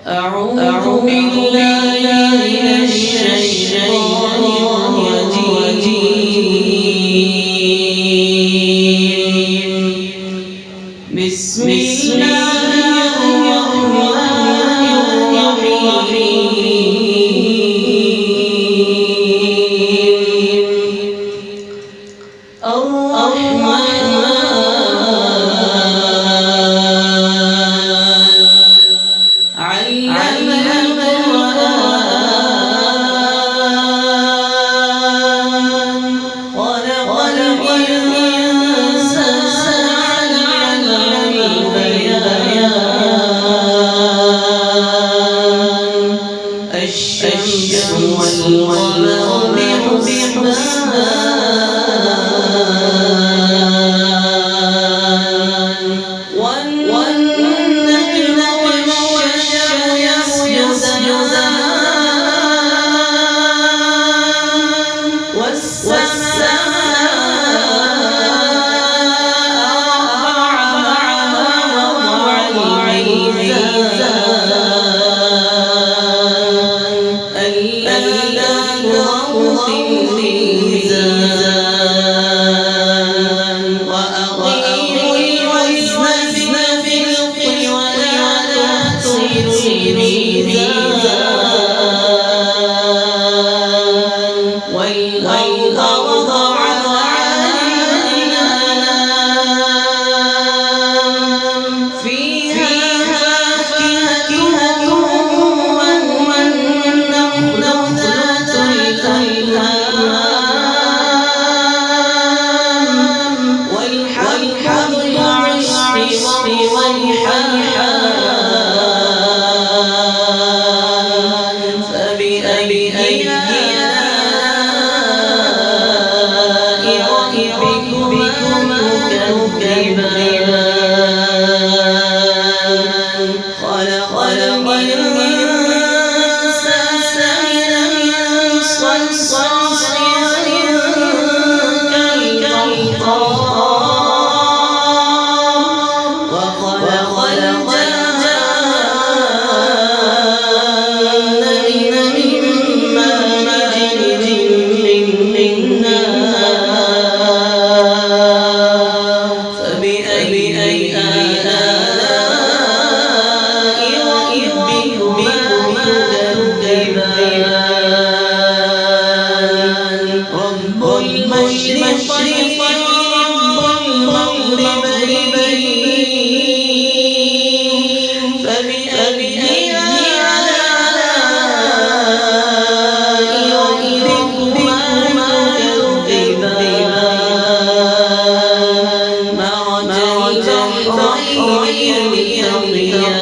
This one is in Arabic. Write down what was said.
أعوذ بالله من الشيطان الرجيم. بسم الله الرحمن الشمس والقمر بحسبان والنجم والشجر يسجدان والسماء رفعها ووضع الميزان ألا تطغوا في الميزان وأقيموا الوزن بالقسط ولا تخسروا الميزان والأرض وضعها للأنام فيها فاكهة والنخل ذات الألباب والحب ذو العصف والريحان فبأي آلاء ربكما تكذبان خلق الإنسان من صلصال كالفخار وخلق الجان من مارج من نار فبأي آلاء ربكما تكذبان رب المشرقين ورب المغربين فبأي آلاء ربكما تكذبان مرج البحرين يلتقيان